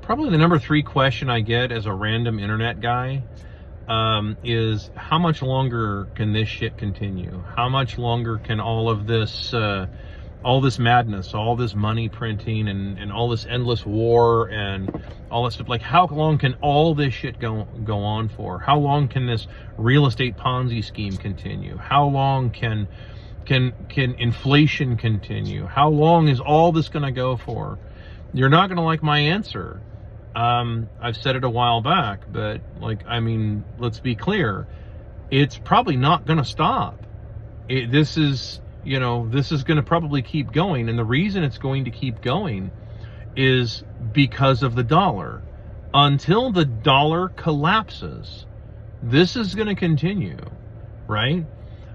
Probably the number 3 question I get as a random internet guy is how much longer can this shit continue? How much longer can all this madness, all this money printing and all this endless war and all that stuff, like how long can all this shit go on for? How long can this real estate Ponzi scheme continue? How long can inflation continue? How long is all this going to go for? You're not going to like my answer. I've said it a while back, but let's be clear. It's probably not going to stop. This is going to probably keep going. And the reason it's going to keep going is because of the dollar. Until the dollar collapses, this is going to continue, right?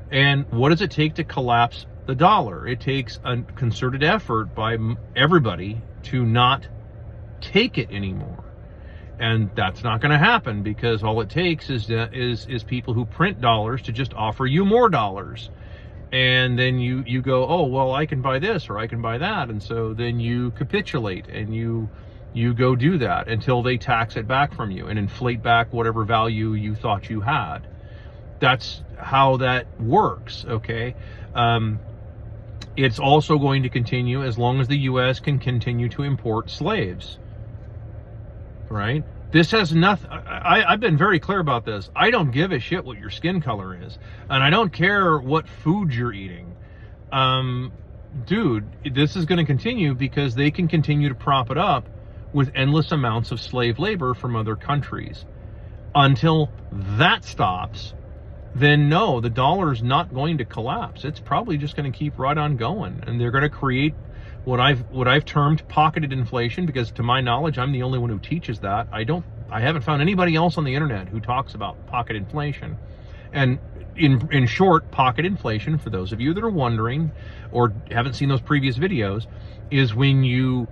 And what does it take to collapse the dollar? It takes a concerted effort by everybody to not take it anymore. And that's not going to happen, because all it takes is people who print dollars to just offer you more dollars. And then you go, oh, well, I can buy this or I can buy that. And so then you capitulate and you go do that until they tax it back from you and inflate back whatever value you thought you had. That's how that works, okay? It's also going to continue as long as the U.S. can continue to import slaves, right? This has nothing. I've been very clear about this. I don't give a shit what your skin color is, and I don't care what food you're eating. Dude, this is going to continue because they can continue to prop it up with endless amounts of slave labor from other countries. Until that stops, then no, the dollar's not going to collapse. It's probably just going to keep right on going, and they're going to create what I've termed pocketed inflation, because to my knowledge, I'm the only one who teaches that. I haven't found anybody else on the internet who talks about pocket inflation. And in short, pocket inflation, for those of you that are wondering or haven't seen those previous videos, is when you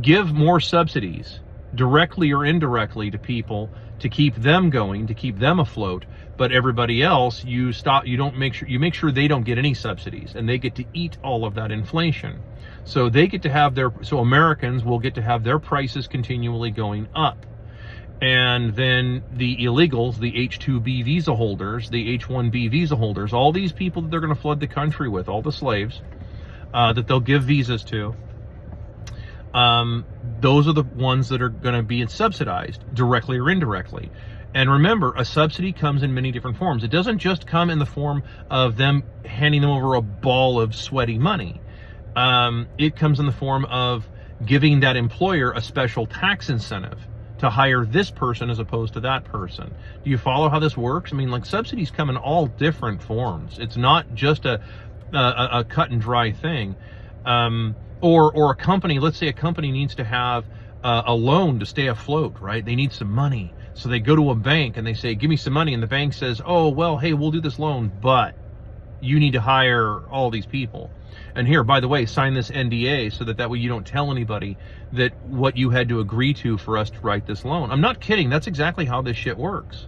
give more subsidies directly or indirectly to people to keep them going, to keep them afloat, but everybody else you make sure they don't get any subsidies, and they get to eat all of that inflation. So Americans will get to have their prices continually going up. And then the illegals, the H-2B visa holders, the H-1B visa holders, all these people that they're going to flood the country with, all the slaves that they'll give visas to, those are the ones that are going to be subsidized directly or indirectly. And remember, a subsidy comes in many different forms. It doesn't just come in the form of them handing them over a ball of sweaty money. It comes in the form of giving that employer a special tax incentive to hire this person as opposed to that person. Do you follow how this works? I mean, like, subsidies come in all different forms. It's not just a cut and dry thing. Or a company, let's say a company needs to have a loan to stay afloat, right? They need some money. So they go to a bank and they say, give me some money. And the bank says, oh, well, hey, we'll do this loan, but you need to hire all these people. And here, by the way, sign this NDA so that way you don't tell anybody that what you had to agree to for us to write this loan. I'm not kidding. That's exactly how this shit works.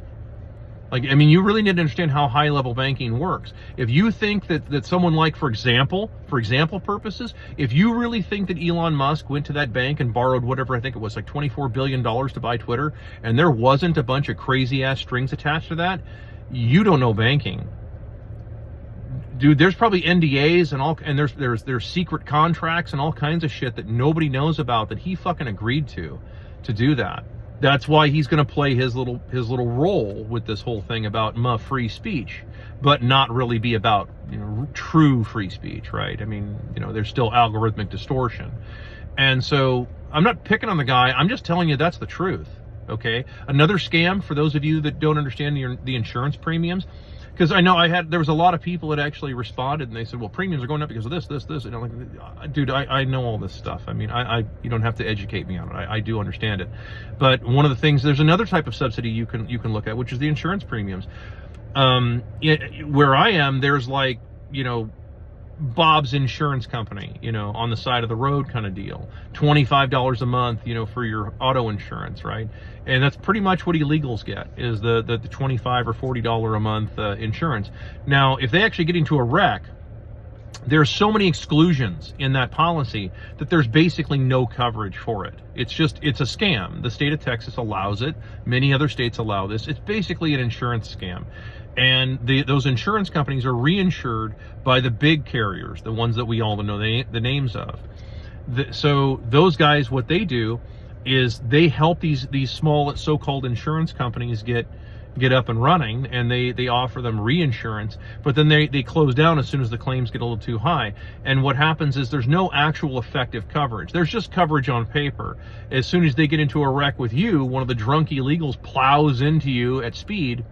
Like, I mean, you really need to understand how high-level banking works. If you think that someone, like, for example purposes, if you really think that Elon Musk went to that bank and borrowed whatever, I think it was like $24 billion to buy Twitter, and there wasn't a bunch of crazy-ass strings attached to that, you don't know banking. Dude, there's probably NDAs and there's secret contracts and all kinds of shit that nobody knows about that he fucking agreed to do that. That's why he's going to play his little role with this whole thing about free speech, but not really be about true free speech, right? I mean, there's still algorithmic distortion. And so I'm not picking on the guy. I'm just telling you that's the truth, okay? Another scam for those of you that don't understand the insurance premiums, because I know there was a lot of people that actually responded and they said, well, premiums are going up because of this. And I'm like, dude, I know all this stuff. I mean, you don't have to educate me on it. I do understand it. But one of the things, there's another type of subsidy you can look at, which is the insurance premiums. Where I am, there's like, Bob's Insurance Company, on the side of the road kind of deal. $25 a month, for your auto insurance, right? And that's pretty much what illegals get, is the $25 or $40 a month insurance. Now, if they actually get into a wreck, there's so many exclusions in that policy that there's basically no coverage for it. It's a scam. The state of Texas allows it. Many other states allow this. It's basically an insurance scam. And those insurance companies are reinsured by the big carriers, the ones that we all know the names of. So those guys, what they do is they help these small so-called insurance companies get up and running, and they offer them reinsurance, but then they close down as soon as the claims get a little too high. And what happens is there's no actual effective coverage. There's just coverage on paper. As soon as they get into a wreck with you, one of the drunk illegals plows into you at speed,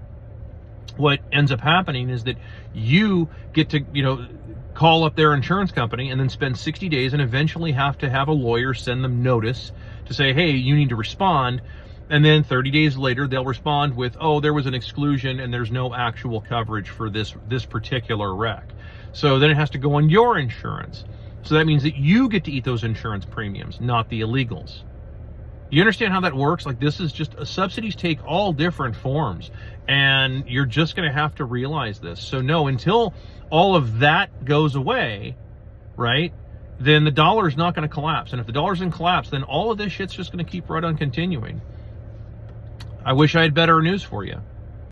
what ends up happening is that you get to, call up their insurance company and then spend 60 days and eventually have to have a lawyer send them notice to say, hey, you need to respond. And then 30 days later, they'll respond with, oh, there was an exclusion and there's no actual coverage for this particular wreck. So then it has to go on your insurance. So that means that you get to eat those insurance premiums, not the illegals. You understand how that works? Like, this is just, subsidies take all different forms, and you're just going to have to realize this. So no, until all of that goes away, right, then the dollar is not going to collapse. And if the dollar's in collapse, then all of this shit's just going to keep right on continuing. I wish I had better news for you.